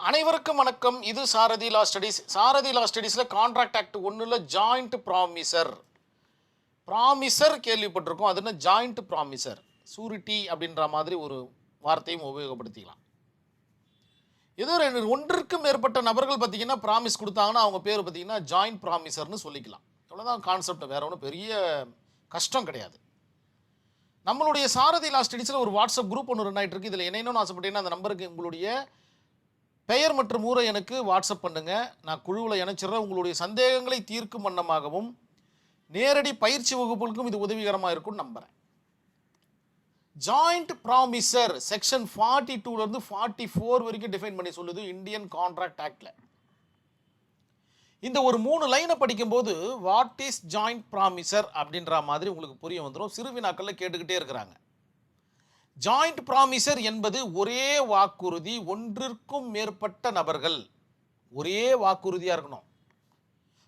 அனைவருக்கும் வணக்கம். இது சாரதி லா ஸ்டடீஸ். சாரதி லா ஸ்டடீஸில் கான்ட்ராக்ட் ஆக்ட் 1ல் ஜாயிண்ட் ப்ராமிசர் கேள்விப்பட்டிருக்கோம். அது என்ன ஜாயிண்ட் ப்ராமிசர், சூரிட்டி அப்படின்ற மாதிரி ஒரு வார்த்தையும் உபயோகப்படுத்திக்கலாம். ஏதோ ஒன்றிற்கு மேற்பட்ட நபர்கள் பார்த்தீங்கன்னா ப்ராமிஸ் கொடுத்தாங்கன்னா அவங்க பேர் பார்த்தீங்கன்னா ஜாயிண்ட் ப்ராமிசர்னு சொல்லிக்கலாம். இவ்வளோதான் கான்செப்ட், வேற ஒன்றும் பெரிய கஷ்டம் கிடையாது. நம்மளுடைய சாரதி லா ஸ்டடீஸில் ஒரு வாட்ஸ்அப் குரூப் ஒன்று ரன் ஆகிட்டு இருக்கு. இதில் என்னென்னு ஆசைப்பட்டீங்கன்னா அந்த நம்பருக்கு உங்களுடைய பெயர் மற்றும் ஊரை எனக்கு வாட்ஸ்அப் பண்ணுங்க. நான் குழுவில் இணைச்சிடுறேன். உங்களுடைய சந்தேகங்களை தீர்க்கும் வண்ணமாகவும் நேரடி பயிற்சி வகுப்புகளுக்கும் இது உதவிகரமாக இருக்கும்னு நம்புகிறேன். ஜாயிண்ட் ப்ராமிசர் செக்ஷன் 42லேருந்து 44 வரைக்கும் டிஃபைன் பண்ணி சொல்லுது இந்தியன் கான்ட்ராக்ட் ஆக்டில். இந்த ஒரு 3 லைனை படிக்கும்போது வாட் இஸ் ஜாயிண்ட் ப்ராமிசர் அப்படின்ற மாதிரி உங்களுக்கு புரிய வந்துடும். சிறுவினாக்களில் கேட்டுக்கிட்டே இருக்கிறாங்க. ஜாயிண்ட் ப்ராமிசர் என்பது ஒரே வாக்குறுதி, ஒன்றிற்கும் மேற்பட்ட நபர்கள், ஒரே வாக்குறுதியாக இருக்கணும்.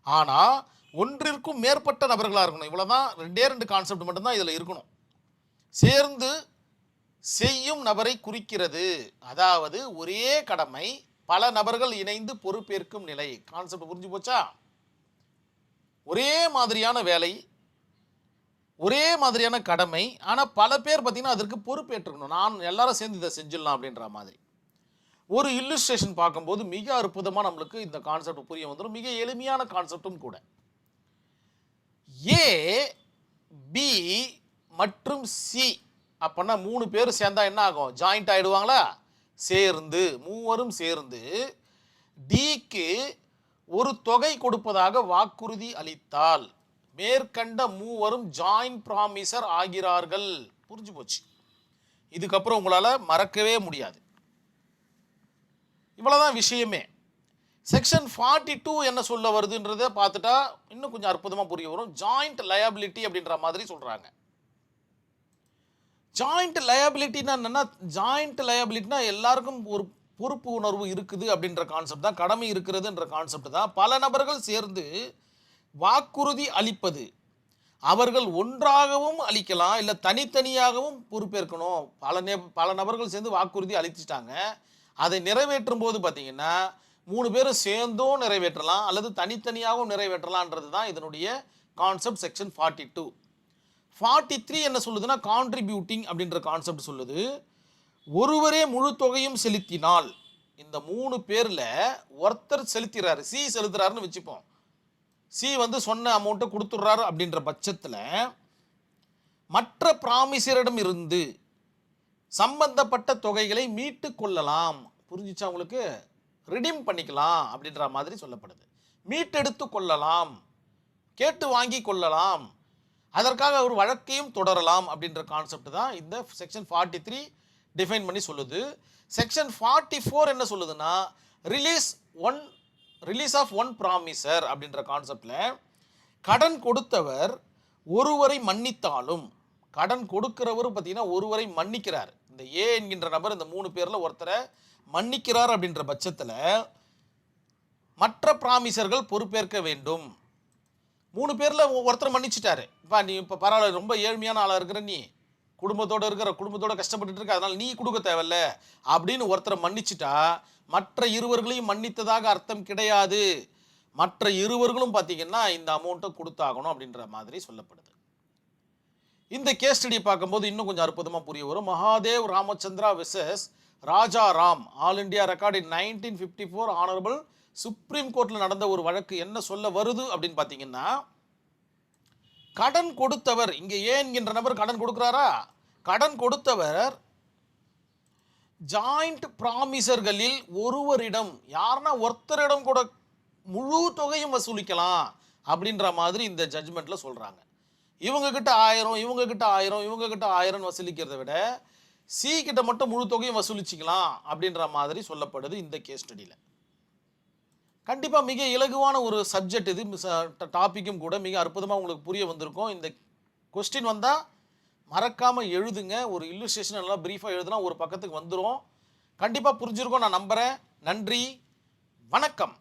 ஆனால் ஒன்றிற்கும் மேற்பட்ட நபர்களாக இருக்கணும். இவ்வளோதான், ரெண்டு கான்செப்ட் மட்டும்தான் இதில் இருக்கணும். சேர்ந்து செய்யும் நபரை குறிக்கிறது. அதாவது ஒரே கடமை பல நபர்கள் இணைந்து பொறுப்பேற்கும் நிலை. கான்செப்ட் புரிஞ்சு போச்சா? ஒரே மாதிரியான வேலை, ஒரே மாதிரியான கடமை, ஆனால் பல பேர் பார்த்தீங்கன்னா அதற்கு பொறுப்பேற்றுக்கணும். நான் எல்லாரும் சேர்ந்து இதை செஞ்சிடலாம் அப்படின்ற மாதிரி ஒரு இல்லுஸ்ட்ரேஷன் பார்க்கும்போது மிக அற்புதமாக நம்மளுக்கு இந்த கான்செப்ட் புரிய வந்துடும். மிக எளிமையான கான்செப்டும் கூட. ஏ, பி மற்றும் சி அப்படின்னா 3 பேர் சேர்ந்தா என்ன ஆகும்? ஜாயிண்ட் ஆகிடுவாங்களா? சேர்ந்து, மூவரும் சேர்ந்து டிக்கு ஒரு தொகை கொடுப்பதாக வாக்குறுதி அளித்தால் மேற்கண்ட மூவரும் ஜாயிண்ட் ப்ராமிசர் ஆகிறார்கள். புரிஞ்சு போச்சு. இதுக்கப்புறம் உங்களால் மறக்கவே முடியாது. இவ்வளோதான் விஷயமே. செக்ஷன் 42 என்ன சொல்ல வருதுன்றதை பார்த்துட்டா இன்னும் கொஞ்சம் அற்புதமாக புரிய வரும். ஜாயிண்ட் லயபிலிட்டி அப்படின்ற மாதிரி சொல்கிறாங்க. ஜாயிண்ட் லயபிலிட்டினா என்னென்னா, ஜாயிண்ட் லயபிலிட்டினா எல்லாருக்கும் ஒரு பொறுப்பு உணர்வு இருக்குது அப்படின்ற கான்செப்ட் தான், கடமை இருக்கிறதுன்ற கான்செப்ட் தான். பல நபர்கள் சேர்ந்து வாக்குறுதி அளிப்பது. அவர்கள் ஒன்றாகவும் அளிக்கலாம், இல்லை தனித்தனியாகவும் பொறுப்பேற்கணும். பல நபர்கள் சேர்ந்து வாக்குறுதி அளிச்சுட்டாங்க. அதை நிறைவேற்றும் போது பார்த்தீங்கன்னா 3 பேரும் சேர்ந்தும் நிறைவேற்றலாம் அல்லது தனித்தனியாகவும் நிறைவேற்றலான்றது தான் இதனுடைய கான்செப்ட். செக்ஷன் 42. 43 என்ன சொல்லுதுன்னா கான்ட்ரிபியூட்டிங் அப்படின்ற கான்செப்ட் சொல்லுது. ஒருவரே முழு தொகையும் செலுத்தினால், இந்த 3 பேரில் ஒருத்தர் செலுத்துறாரு, சி செலுத்துறாருன்னு வச்சுப்போம். சி சொன்ன அமௌண்ட்டை கொடுத்துட்றாரு அப்படின்ற பட்சத்தில் மற்ற ப்ராமிசரிடம் இருந்து சம்பந்தப்பட்ட தொகைகளை மீட்டு கொள்ளலாம். புரிஞ்சிச்சா உங்களுக்கு? ரிடீம் பண்ணிக்கலாம் அப்படின்ற மாதிரி சொல்லப்படுது. மீட்டெடுத்து கொள்ளலாம், கேட்டு வாங்கி கொள்ளலாம், அதற்காக ஒரு வழக்கையும் தொடரலாம் அப்படின்ற கான்செப்ட் தான் இந்த செக்ஷன் 43 டிஃபைன் பண்ணி சொல்லுது. செக்ஷன் 44 என்ன சொல்லுதுன்னா ரிலீஸ் ஆஃப் ஒன் ப்ராமிசர் அப்படின்ற கான்செப்டில் கடன் கொடுத்தவர் ஒருவரை மன்னித்தாலும், கடன் கொடுக்கிறவர் பார்த்தீங்கன்னா ஒருவரை மன்னிக்கிறார். இந்த ஏ என்கின்ற நபர் இந்த 3 பேரில் ஒருத்தரை மன்னிக்கிறார் அப்படின்ற பட்சத்தில் மற்ற ப்ராமிசர்கள் பொறுப்பேற்க வேண்டும். 3 பேரில் ஒருத்தர் மன்னிச்சிட்டாரு. நீ இப்போ பரவாயில்ல, ரொம்ப ஏழ்மையான ஆளாக இருக்கிற, நீ குடும்பத்தோட கஷ்டப்பட்டு இருக்க, அதனால் நீ கொடுக்க தேவையில்ல அப்படின்னு ஒருத்தரை மன்னிச்சிட்டா மற்ற இருவர்களையும் மன்னித்ததாக அர்த்தம் கிடையாது. மற்ற இருவர்களும் பார்த்தீங்கன்னா இந்த அமௌண்ட்டை கொடுத்தாகணும் அப்படின்ற மாதிரி சொல்லப்படுது. இந்த கேஸ் ஸ்டடி பார்க்கும்போது இன்னும் கொஞ்சம் அற்புதமாக புரிய வரும். Mahadev Ramachandra versus Raja Ram, all India record இன் 1954 ஆனரபிள் சுப்ரீம் கோர்ட்டில் நடந்த ஒரு வழக்கு என்ன சொல்ல வருது அப்படின்னு பார்த்தீங்கன்னா, கடன் கொடுத்தவர், இங்கே ஏ என்கின்ற நபர் கடன் கொடுக்குறாரா, கடன் கொடுத்தவர் ஜாயிண்ட் ப்ராமிசர்களில் ஒருவரிடம், யாருன்னா ஒருத்தரிடம் கூட முழு தொகையும் வசூலிக்கலாம் அப்படின்ற மாதிரி இந்த ஜட்ஜ்மெண்ட்டில் சொல்கிறாங்க. இவங்ககிட்ட 1000, இவங்ககிட்ட 1000, இவங்ககிட்ட 1000 வசூலிக்கிறத விட சி கிட்ட மட்டும் முழு தொகையும் வசூலிச்சிக்கலாம் அப்படின்ற மாதிரி சொல்லப்படுது இந்த கேஸ் ஸ்டடியில். கண்டிப்பாக மிக இலகுவான ஒரு சப்ஜெக்ட் இது. டாப்பிக்கும் கூட மிக அற்புதமாக உங்களுக்கு புரிய வந்திருக்கும். இந்த கொஸ்டின் வந்தால் மறக்காமல் எழுதுங்க. ஒரு இல்லுஸ்ட்ரேஷன் நல்லா ப்ரீஃபாக எழுதுனா ஒரு பக்கத்துக்கு வந்துடும். கண்டிப்பாக புரிஞ்சிருக்கும் நான் நம்புகிறேன். நன்றி, வணக்கம்.